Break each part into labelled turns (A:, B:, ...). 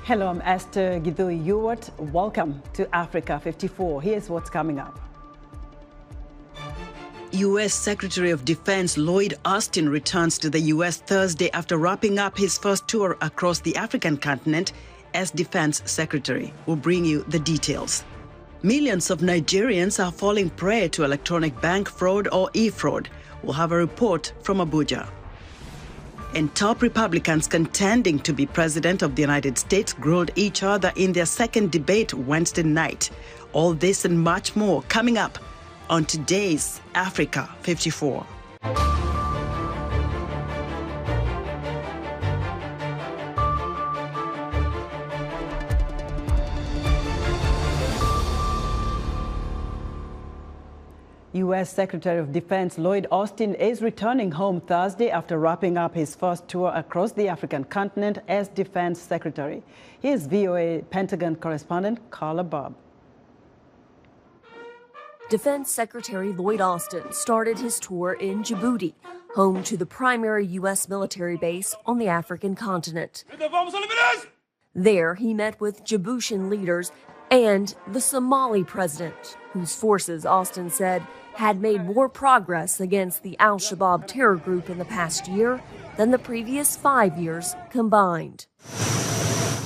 A: Hello, I'm Esther Gidhui-Ewart. Welcome to Africa 54. Here's what's coming up. U.S. Secretary of Defense Lloyd Austin returns to the U.S. Thursday after wrapping up his first tour across the African continent as Defense Secretary. We'll bring you the details. Millions of Nigerians are falling prey to electronic bank fraud or e-fraud. We'll have a report from Abuja. And top Republicans contending to be president of the United States grilled each other in their second debate Wednesday night. All this and much more coming up on today's Africa 54. U.S. Secretary of Defense Lloyd Austin is returning home Thursday after wrapping up his first tour across the African continent as Defense Secretary. Here's VOA Pentagon correspondent Carla Bob.
B: Defense Secretary Lloyd Austin started his tour in Djibouti, home to the primary U.S. military base on the African continent. There, he met with Djiboutian leaders and the Somali president, whose forces, Austin said, had made more progress against the al-Shabaab terror group in the past year than the previous 5 years combined.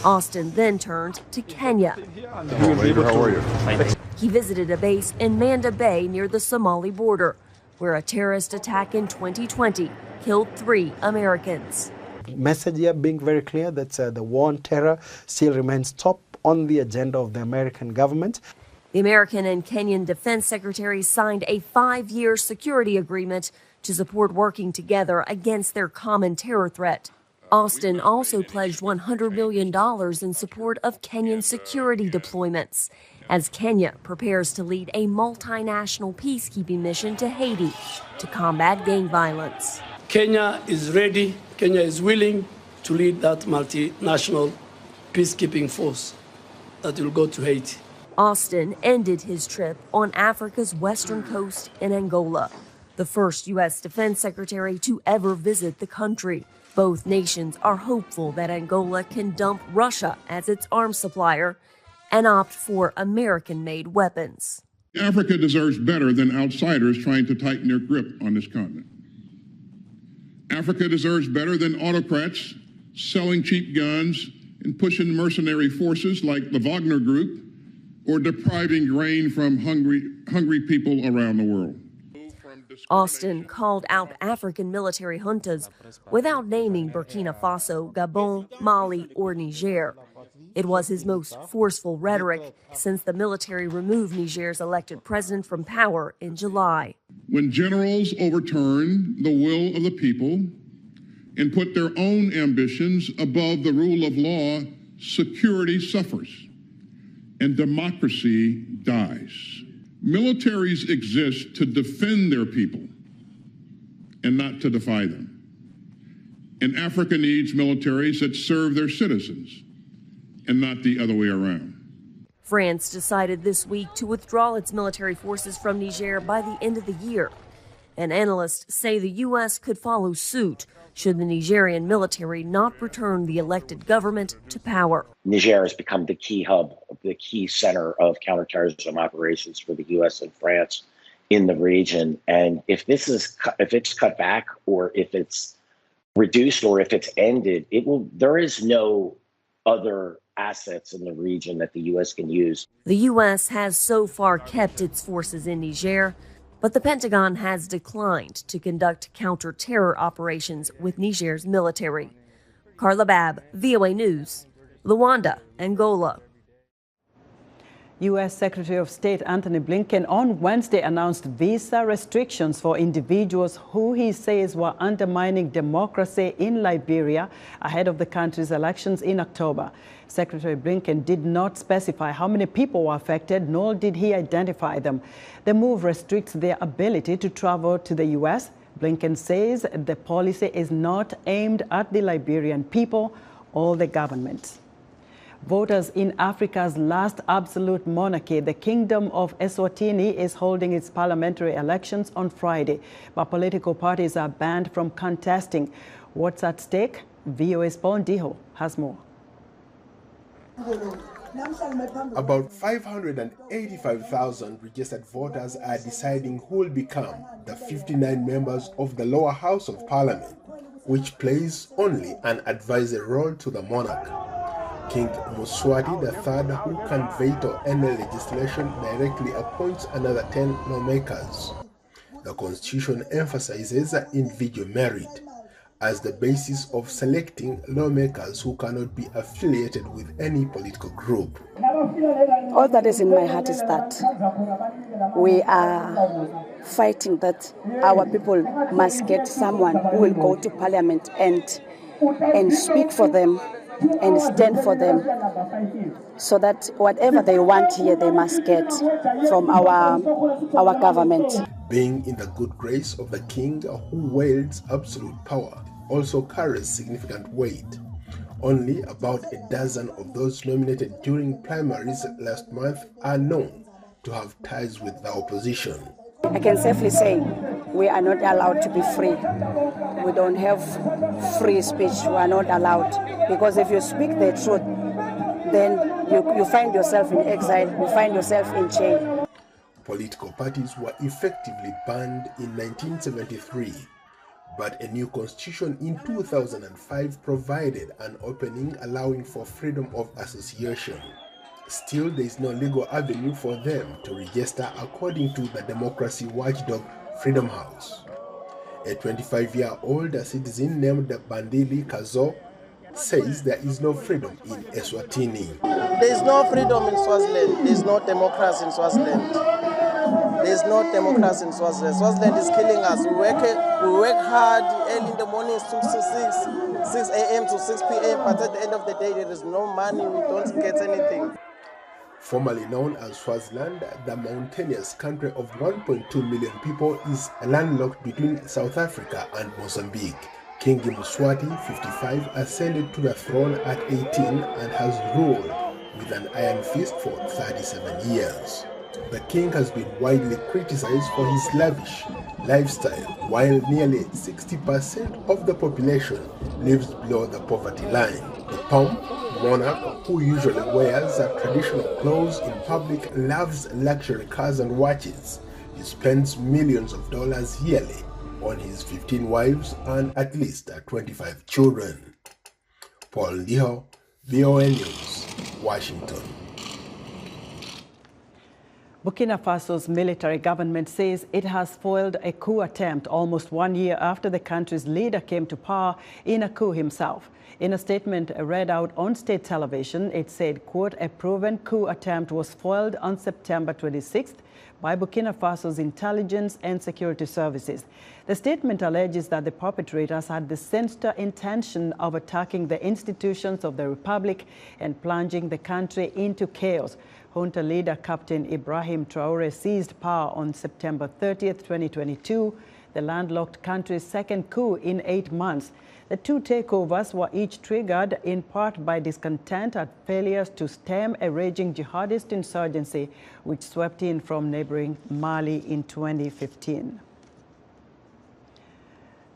B: Austin then turned to Kenya.
C: How are you?
B: He visited a base in Manda Bay near the Somali border, where a terrorist attack in 2020 killed 3 Americans.
D: Message here being very clear that the war on terror still remains top on the agenda of the American government.
B: The American and Kenyan defense secretaries signed a 5-year security agreement to support working together against their common terror threat. Austin also pledged $100 million in support of Kenyan security deployments as Kenya prepares to lead a multinational peacekeeping mission to Haiti to combat gang violence.
E: Kenya is ready, Kenya is willing to lead that multinational peacekeeping force that will go to Haiti.
B: Austin ended his trip on Africa's western coast in Angola, the first U.S. Defense Secretary to ever visit the country. Both nations are hopeful that Angola can dump Russia as its arms supplier and opt for American-made weapons.
C: Africa deserves better than outsiders trying to tighten their grip on this continent. Africa deserves better than autocrats selling cheap guns and pushing mercenary forces like the Wagner Group or depriving grain from hungry people around the world.
B: Austin called out African military juntas without naming Burkina Faso, Gabon, Mali, or Niger. It was his most forceful rhetoric since the military removed Niger's elected president from power in July.
C: When generals overturn the will of the people and put their own ambitions above the rule of law, security suffers and democracy dies. Militaries exist to defend their people and not to defy them. And Africa needs militaries that serve their citizens and not the other way around.
B: France decided this week to withdraw its military forces from Niger by the end of the year. And analysts say the U.S. could follow suit should the Nigerian military not return the elected government to power.
F: Niger has become the key hub, the key center of counterterrorism operations for the U.S. and France in the region. And if it's cut back, or if it's reduced, or if it's ended, there is no other assets in the region that the U.S. can use.
B: The U.S. has so far kept its forces in Niger, but the Pentagon has declined to conduct counter-terror operations with Niger's military. Carla Babb, VOA News, Luanda, Angola.
A: U.S. Secretary of State Antony Blinken on Wednesday announced visa restrictions for individuals who he says were undermining democracy in Liberia ahead of the country's elections in October. Secretary Blinken did not specify how many people were affected, nor did he identify them. The move restricts their ability to travel to the U.S. Blinken says the policy is not aimed at the Liberian people or the government. Voters in Africa's last absolute monarchy, the Kingdom of Eswatini, is holding its parliamentary elections on Friday, but political parties are banned from contesting. What's at stake? VOA's Paul Ndiho has more.
G: About 585,000 registered voters are deciding who will become the 59 members of the lower house of parliament, which plays only an advisory role to the monarch. King Mswati III, who can veto any legislation, directly appoints another 10 lawmakers. The constitution emphasizes individual merit as the basis of selecting lawmakers who cannot be affiliated with any political group.
H: All that is in my heart is that we are fighting that our people must get someone who will go to parliament and speak for them and stand for them, so that whatever they want here, they must get from our government.
G: Being in the good grace of the king, who wields absolute power, also carries significant weight. Only about a dozen of those nominated during primaries last month are known to have ties with the opposition.
H: I can safely say we are not allowed to be free. We don't have free speech. We are not allowed, because if you speak the truth, then you find yourself in exile, you find yourself in jail.
G: Political parties were effectively banned in 1973, but a new constitution in 2005 provided an opening allowing for freedom of association. Still, there is no legal avenue for them to register, according to the democracy watchdog Freedom House. A 25-year-old citizen named Bandili Kazo says there is no freedom in Eswatini.
I: There is no freedom in Swaziland. There is no democracy in Swaziland. There is no democracy in Swaziland. Swaziland is killing us. We work hard early in the morning, 6 a.m. to 6 p.m. But at the end of the day, there is no money. We don't get anything.
G: Formerly known as Swaziland, the mountainous country of 1.2 million people is landlocked between South Africa and Mozambique. King Mswati, 55, ascended to the throne at 18 and has ruled with an iron fist for 37 years. The king has been widely criticized for his lavish lifestyle, while nearly 60% of the population lives below the poverty line. The pomp monarch, who usually wears traditional clothes in public, loves luxury cars and watches. He spends millions of dollars yearly on his 15 wives and at least 25 children. Paul Ndiho, VOA News, Washington.
A: Burkina Faso's military government says it has foiled a coup attempt almost 1 year after the country's leader came to power in a coup himself. In a statement read out on state television, it said, quote, a proven coup attempt was foiled on September 26th by Burkina Faso's intelligence and security services. The statement alleges that the perpetrators had the sinister intention of attacking the institutions of the republic and plunging the country into chaos. Junta leader Captain Ibrahim Traore seized power on September 30th, 2022, the landlocked country's second coup in 8 months. The two takeovers were each triggered in part by discontent at failures to stem a raging jihadist insurgency which swept in from neighboring Mali in 2015.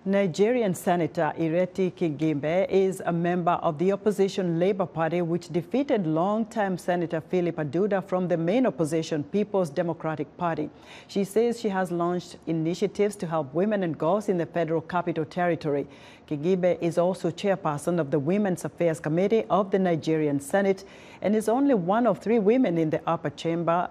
A: Nigerian Senator Ireti Kigimbe is a member of the opposition Labour Party, which defeated long-time Senator Philip Aduda from the main opposition People's Democratic Party. She says she has launched initiatives to help women and girls in the Federal Capital Territory. Kigimbe is also chairperson of the Women's Affairs Committee of the Nigerian Senate and is only one of 3 women in the upper chamber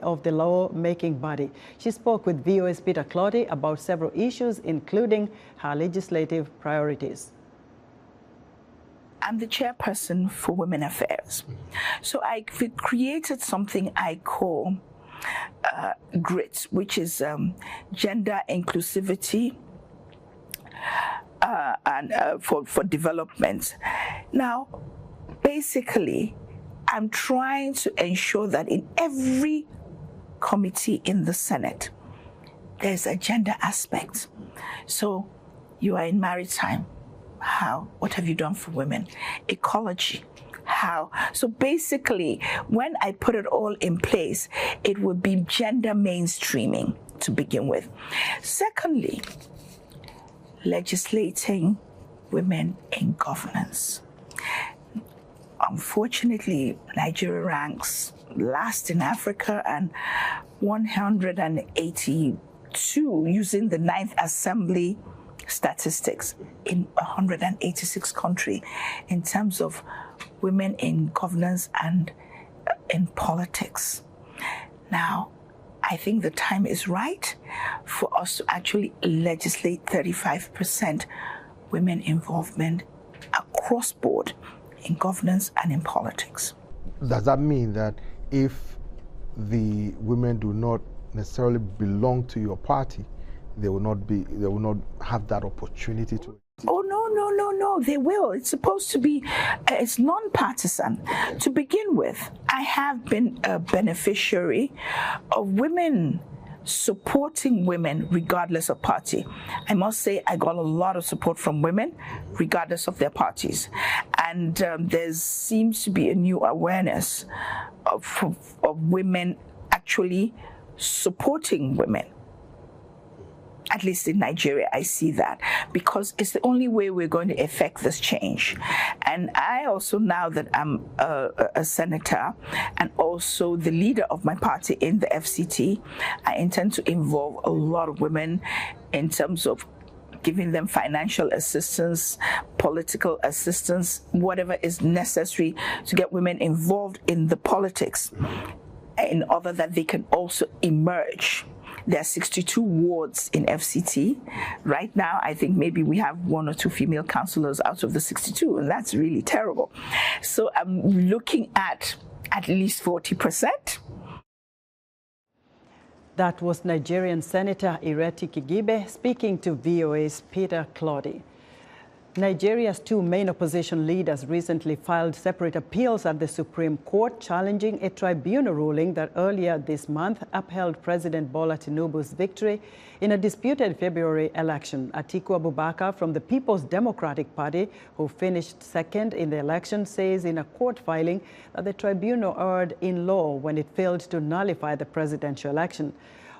A: of the law-making body. She spoke with VOA's Peter Clotty about several issues, including her legislative priorities.
J: I'm the chairperson for Women Affairs. So I created something I call GRIT, which is gender inclusivity and for development. Now, basically, I'm trying to ensure that in every committee in the Senate, there's a gender aspect. So you are in maritime. How? What have you done for women? Ecology. How? So basically, when I put it all in place, it would be gender mainstreaming to begin with. Secondly, legislating women in governance. unfortunately, Nigeria ranks last in Africa and 182 using the 9th Assembly statistics in 186 countries in terms of women in governance and in politics. Now, I think the time is right for us to actually legislate 35% women involvement across board in governance and in politics.
K: Does that mean that if the women do not necessarily belong to your party, they will not have that opportunity to?
J: Oh, no, they will. It's supposed to be, it's non-partisan. To begin with, I have been a beneficiary of women supporting women regardless of party. I must say I got a lot of support from women regardless of their parties. And there seems to be a new awareness of women actually supporting women. At least in Nigeria, I see that, because it's the only way we're going to effect this change. And I also, now that I'm a senator and also the leader of my party in the FCT, I intend to involve a lot of women in terms of giving them financial assistance, political assistance, whatever is necessary to get women involved in the politics in order that they can also emerge. There are 62 wards in FCT. Right now, I think maybe we have 1 or 2 female councillors out of the 62, and that's really terrible. So I'm looking at least 40%.
A: That was Nigerian Senator Ireti Kigibe speaking to VOA's Peter Claudy. Nigeria's 2 main opposition leaders recently filed separate appeals at the Supreme Court challenging a tribunal ruling that earlier this month upheld President Bola Tinubu's victory in a disputed February election. Atiku Abubakar from the People's Democratic Party, who finished second in the election, says in a court filing that the tribunal erred in law when it failed to nullify the presidential election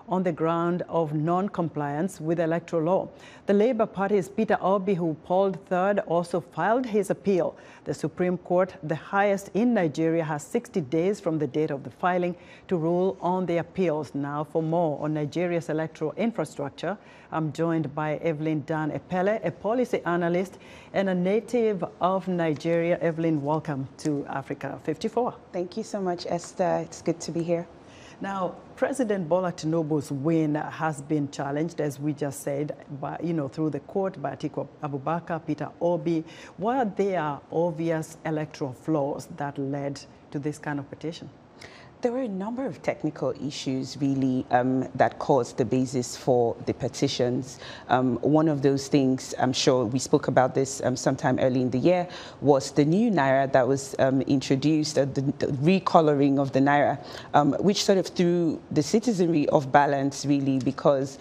A: on the ground of non-compliance with electoral law. The Labour Party's Peter Obi, who polled third, also filed his appeal. The Supreme Court, the highest in Nigeria, has 60 days from the date of the filing to rule on the appeals. Now, for more on Nigeria's electoral infrastructure, I'm joined by Evelyn Dan Epele, a policy analyst and a native of Nigeria. Evelyn, welcome to Africa 54.
L: Thank you so much, Esther. It's good to be here.
A: Now, President Bola Tinubu's win has been challenged, as we just said, by, through the court by Atiku Abubakar, Peter Obi. Were there obvious electoral flaws that led to this kind of petition?
L: There were a number of technical issues, really, that caused the basis for the petitions. One of those things, I'm sure we spoke about this sometime early in the year, was the new Naira that was introduced, the recoloring of the Naira, which sort of threw the citizenry off balance, really, because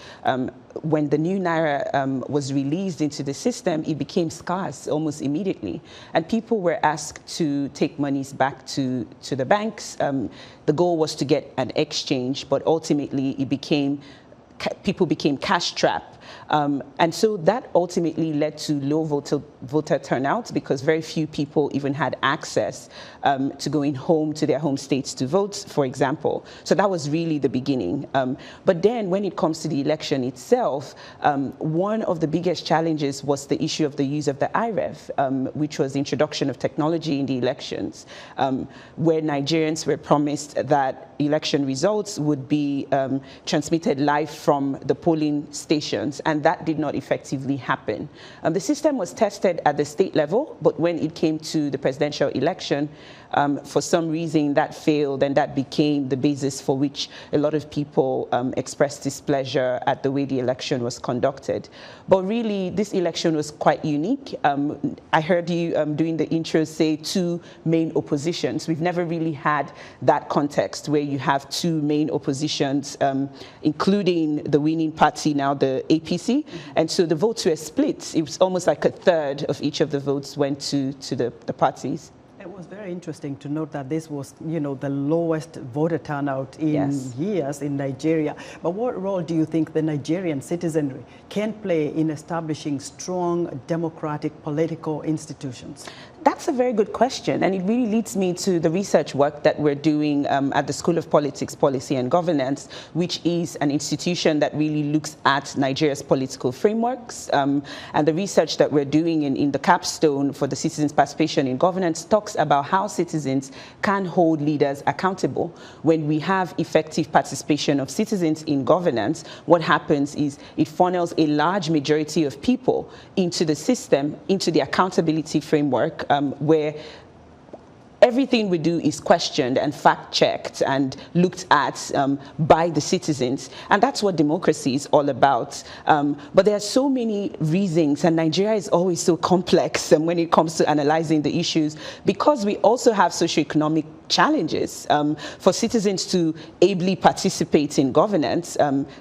L: when the new Naira was released into the system, it became scarce almost immediately. And people were asked to take monies back to the banks. The goal was to get an exchange, but ultimately people became cash-strapped. And so that ultimately led to low voter turnout, because very few people even had access to going home to their home states to vote, for example. So that was really the beginning. But then when it comes to the election itself, one of the biggest challenges was the issue of the use of the IREV, which was the introduction of technology in the elections, where Nigerians were promised that election results would be transmitted live from the polling stations, and that did not effectively happen. The system was tested at the state level, but when it came to the presidential election, for some reason that failed, and that became the basis for which a lot of people expressed displeasure at the way the election was conducted. But really, this election was quite unique. I heard you doing the intro say 2 main oppositions. We've never really had that context where you have 2 main oppositions, including the winning party now, the APC. And so the votes were split. It was almost like a third of each of the votes went to the parties.
A: It was very interesting to note that this was, the lowest voter turnout in years in Nigeria. But what role do you think the Nigerian citizenry can play in establishing strong democratic political institutions?
L: That's a very good question, and it really leads me to the research work that we're doing at the School of Politics, Policy and Governance, which is an institution that really looks at Nigeria's political frameworks. And the research that we're doing in the capstone for the citizens' participation in governance talks about how citizens can hold leaders accountable. When we have effective participation of citizens in governance, what happens is it funnels a large majority of people into the system, into the accountability framework, where everything we do is questioned and fact-checked and looked at by the citizens. And that's what democracy is all about. But there are so many reasons, and Nigeria is always so complex when it comes to analyzing the issues, because we also have socioeconomic challenges. For citizens to ably participate in governance,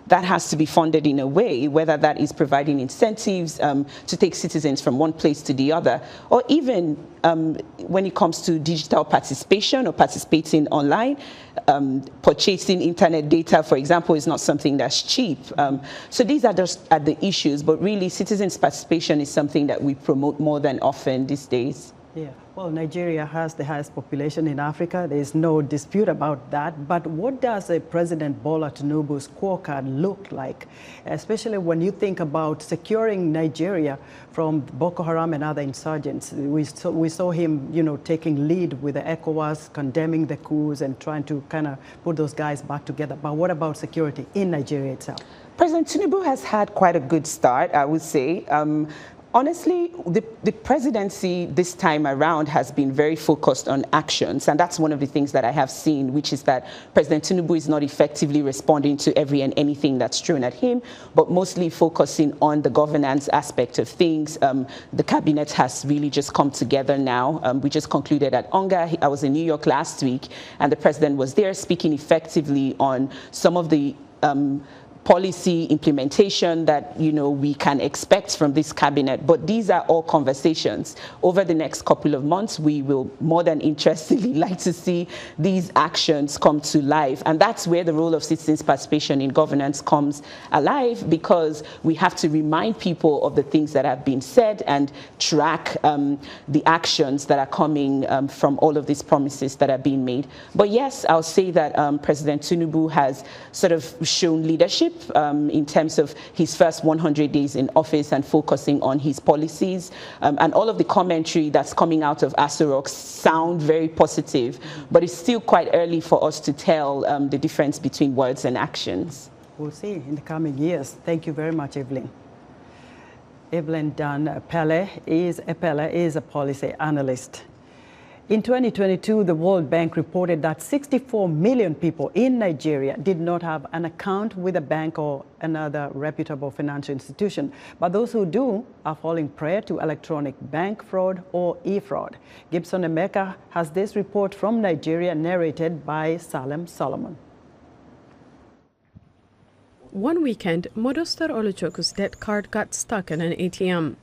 L: that has to be funded in a way, whether that is providing incentives to take citizens from one place to the other, or even when it comes to digital participation or participating online, purchasing internet data, for example, is not something that's cheap. So these are just the issues, but really citizens' participation is something that we promote more than often these days.
A: Yeah, well, Nigeria has the highest population in Africa. There is no dispute about that. But what does a President Bola Tinubu's scorecard look like, especially when you think about securing Nigeria from Boko Haram and other insurgents? We saw him, taking lead with the ECOWAS, condemning the coups and trying to kind of put those guys back together. But what about security in Nigeria itself?
L: President Tinubu has had quite a good start, I would say. Honestly, the presidency this time around has been very focused on actions, and that's one of the things that I have seen, which is that President Tinubu is not effectively responding to every and anything that's thrown at him, but mostly focusing on the governance aspect of things. The cabinet has really just come together now. We just concluded at UNGA. I was in New York last week, and the president was there speaking effectively on some of the policy implementation that we can expect from this cabinet. But these are all conversations. Over the next couple of months, we will more than interestedly like to see these actions come to life. And that's where the role of citizens' participation in governance comes alive, because we have to remind people of the things that have been said and track the actions that are coming from all of these promises that are being made. But yes, I'll say that President Tinubu has sort of shown leadership in terms of his first 100 days in office and focusing on his policies. And all of the commentary that's coming out of Aso Rock sound very positive, but it's still quite early for us to tell the difference between words and actions.
A: We'll see in the coming years. Thank you very much, Evelyn. Evelyn Dan Pele is a policy analyst. In 2022, the World Bank reported that 64 million people in Nigeria did not have an account with a bank or another reputable financial institution. But those who do are falling prey to electronic bank fraud or e-fraud. Gibson Emeka has this report from Nigeria, narrated by Salem Solomon.
M: One weekend, Modostar Oluchoku's debt card got stuck in an ATM.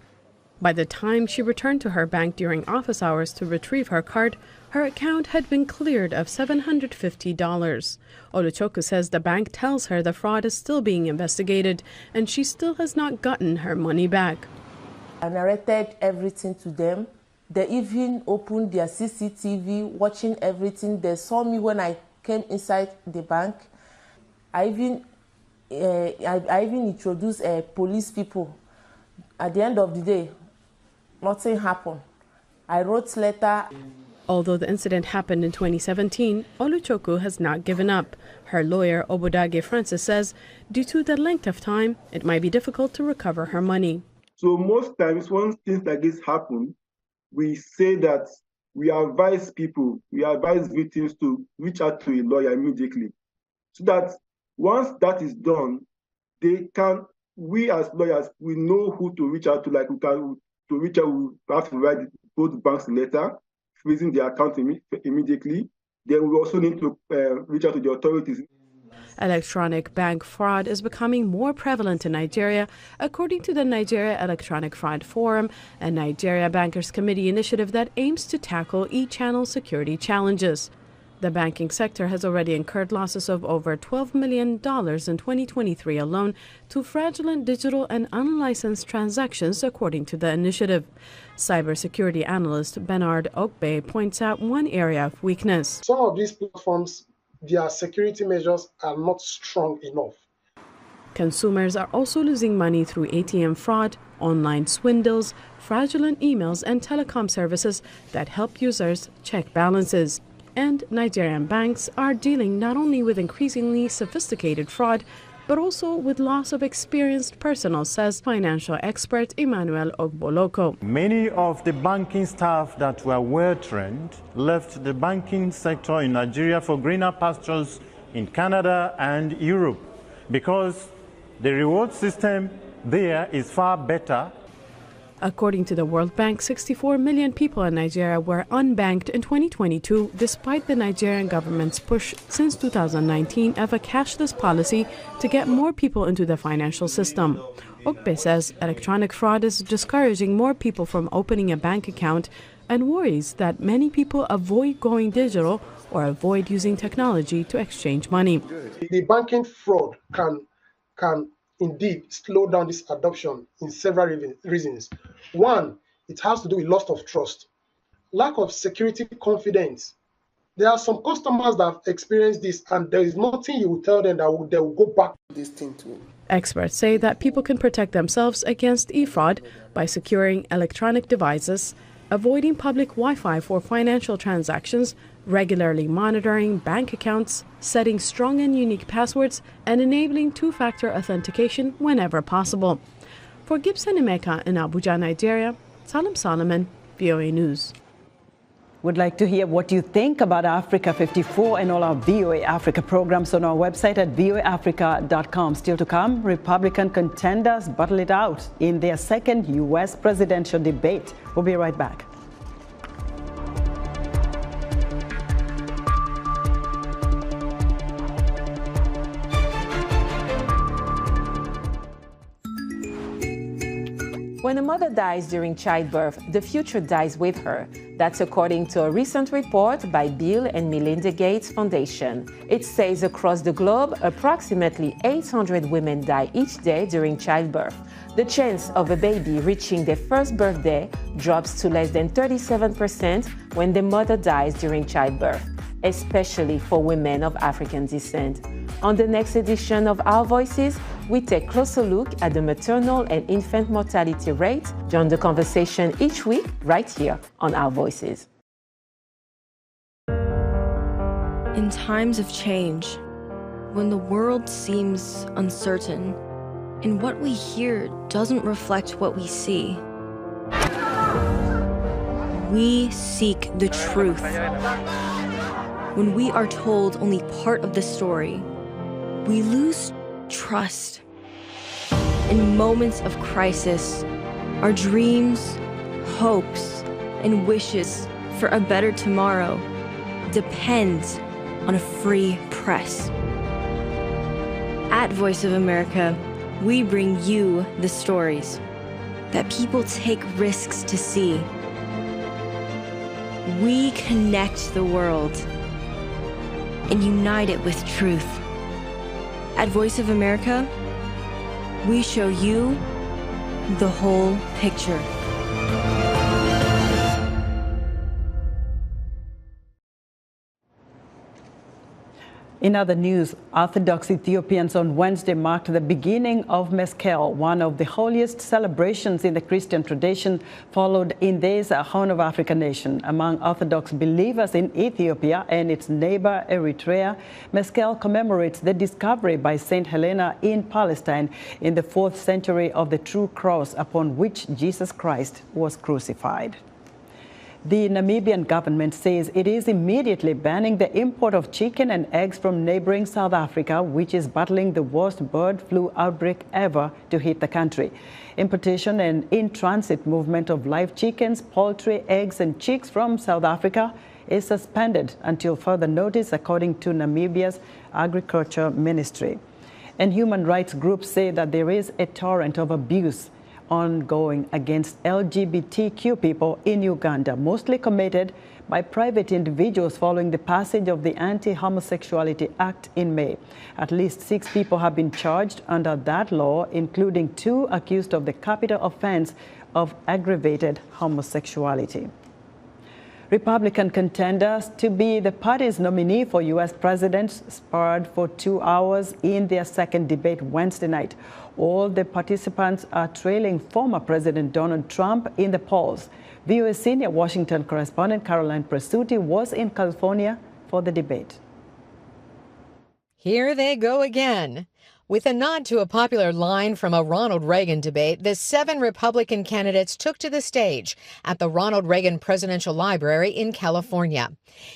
M: By the time she returned to her bank during office hours to retrieve her card, her account had been cleared of $750. Oluchoku says the bank tells her the fraud is still being investigated and she still has not gotten her money back.
N: I narrated everything to them. They even opened their CCTV, watching everything. They saw me when I came inside the bank. I even introduced police people. At the end of the day, nothing happened. I wrote letter.
M: Although the incident happened in 2017, Oluchoku has not given up. Her lawyer, Obodage Francis, says due to the length of time, it might be difficult to recover her money.
O: So most times when things like this happen, we say that we advise victims to reach out to a lawyer immediately. So that once that is done, we as lawyers, we know who to reach out to. Like we have to write both banks a letter, freezing the account immediately. Then we also need to reach out to the authorities.
M: Electronic bank fraud is becoming more prevalent in Nigeria, according to the Nigeria Electronic Fraud Forum, a Nigeria Bankers Committee initiative that aims to tackle e-channel security challenges. The banking sector has already incurred losses of over $12 million in 2023 alone to fraudulent digital and unlicensed transactions, according to the initiative. Cybersecurity analyst Bernard Okbe points out one area of weakness.
P: Some of these platforms, their security measures are not strong enough.
M: Consumers are also losing money through ATM fraud, online swindles, fraudulent emails, and telecom services that help users check balances. And Nigerian banks are dealing not only with increasingly sophisticated fraud, but also with loss of experienced personnel, says financial expert Emmanuel Ogboloko.
Q: Many of the banking staff that were well-trained left the banking sector in Nigeria for greener pastures in Canada and Europe because the reward system there is far better.
M: According to the World Bank, 64 million people in Nigeria were unbanked in 2022, despite the Nigerian government's push since 2019 of a cashless policy to get more people into the financial system. Okbe says electronic fraud is discouraging more people from opening a bank account and worries that many people avoid going digital or avoid using technology to exchange money.
P: The banking fraud can indeed slow down this adoption in several reasons. One, it has to do with loss of trust, lack of security confidence. There are some customers that have experienced this, and there is nothing you will tell them that they will go back to this thing too.
M: Experts say that people can protect themselves against e-fraud by securing electronic devices, avoiding public Wi-Fi for financial transactions, regularly monitoring bank accounts, setting strong and unique passwords, and enabling two-factor authentication whenever possible. For Gibson Emeka in Abuja, Nigeria, Salim Solomon, VOA News.
A: Would like to hear what you think about Africa 54 and all our VOA Africa programs on our website at voaafrica.com. Still to come, Republican contenders battle it out in their second U.S. presidential debate. We'll be right back.
R: When a mother dies during childbirth, the future dies with her. That's according to a recent report by Bill and Melinda Gates Foundation. It says across the globe, approximately 800 women die each day during childbirth. The chance of a baby reaching their first birthday drops to less than 37% when the mother dies during childbirth, especially for women of African descent. On the next edition of Our Voices, we take a closer look at the maternal and infant mortality rate. Join the conversation each week right here on Our Voices.
B: In times of change, when the world seems uncertain and what we hear doesn't reflect what we see, we seek the truth. When we are told only part of the story, we lose trust. In moments of crisis, our dreams, hopes, and wishes for a better tomorrow depend on a free press. At Voice of America, we bring you the stories that people take risks to see. We connect the world and unite it with truth. At Voice of America, we show you the whole picture.
A: In other news, Orthodox Ethiopians on Wednesday marked the beginning of Meskel, one of the holiest celebrations in the Christian tradition, followed in this Horn of Africa nation. Among Orthodox believers in Ethiopia and its neighbor Eritrea, Meskel commemorates the discovery by Saint Helena in Palestine in the 4th century of the true cross upon which Jesus Christ was crucified. The Namibian government says it is immediately banning the import of chicken and eggs from neighboring South Africa, which is battling the worst bird flu outbreak ever to hit the country. Importation and in-transit movement of live chickens, poultry, eggs and chicks from South Africa is suspended until further notice, according to Namibia's Agriculture Ministry. And human rights groups say that there is a torrent of abuse ongoing against LGBTQ people in Uganda, mostly committed by private individuals following the passage of the Anti-Homosexuality Act in May. At least 6 people have been charged under that law, including 2 accused of the capital offense of aggravated homosexuality. Republican contenders to be the party's nominee for U.S. president sparred for 2 hours in their second debate Wednesday night. All the participants are trailing former President Donald Trump in the polls. VOA senior Washington correspondent Caroline Presutti was in California for the debate.
S: Here they go again. With a nod to a popular line from a Ronald Reagan debate, the 7 Republican candidates took to the stage at the Ronald Reagan Presidential Library in California.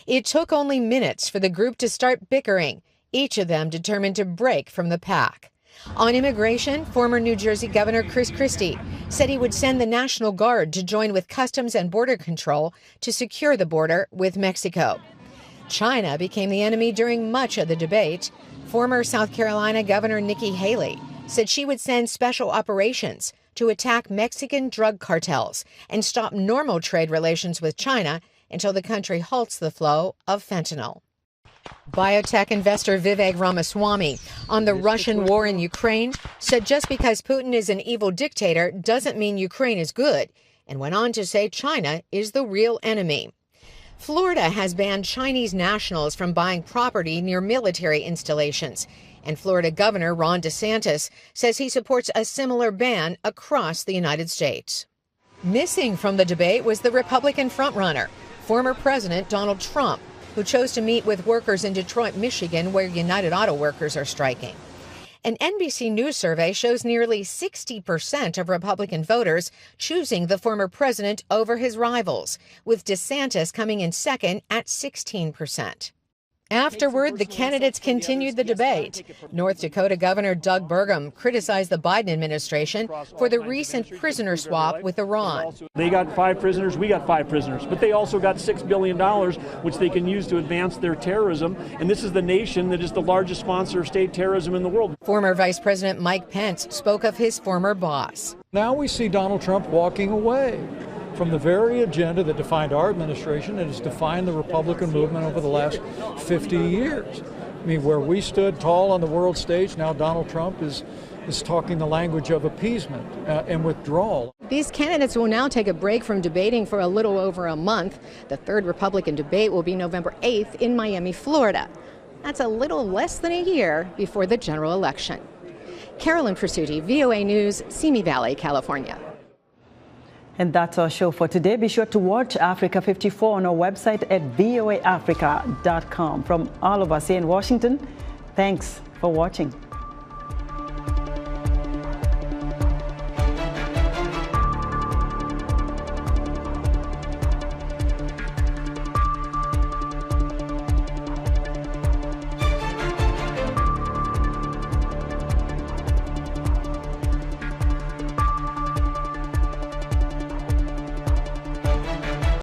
S: It took only minutes for the group to start bickering, each of them determined to break from the pack. On immigration, former New Jersey Governor Chris Christie said he would send the National Guard to join with Customs and Border Control to secure the border with Mexico. China became the enemy during much of the debate. Former South Carolina Governor Nikki Haley said she would send special operations to attack Mexican drug cartels and stop normal trade relations with China until the country halts the flow of fentanyl. Biotech investor Vivek Ramaswamy on the Russian war in Ukraine said just because Putin is an evil dictator doesn't mean Ukraine is good, and went on to say China is the real enemy. Florida has banned Chinese nationals from buying property near military installations, and Florida Governor Ron DeSantis says he supports a similar ban across the United States. Missing from the debate was the Republican frontrunner, former President Donald Trump, who chose to meet with workers in Detroit, Michigan, where United Auto Workers are striking. An NBC News survey shows nearly 60% of Republican voters choosing the former president over his rivals, with DeSantis coming in second at 16%. Afterward, the candidates continued the debate. North Dakota Governor Doug Burgum criticized the Biden administration for the recent prisoner swap with Iran.
T: They got 5 prisoners, we got 5 prisoners, but they also got $6 billion, which they can use to advance their terrorism. And this is the nation that is the largest sponsor of state terrorism in the world.
S: Former Vice President Mike Pence spoke of his former boss.
U: Now we see Donald Trump walking away from the very agenda that defined our administration and has defined the Republican movement over the last 50 years. I mean, where we stood tall on the world stage, now Donald Trump is talking the language of appeasement and withdrawal.
V: These candidates will now take a break from debating for a little over a month. The third Republican debate will be November 8th in Miami, Florida. That's a little less than a year before the general election. Carolyn Presutti, VOA News, Simi Valley, California.
A: And that's our show for today. Be sure to watch Africa 54 on our website at voaafrica.com. From all of us here in Washington, thanks for watching.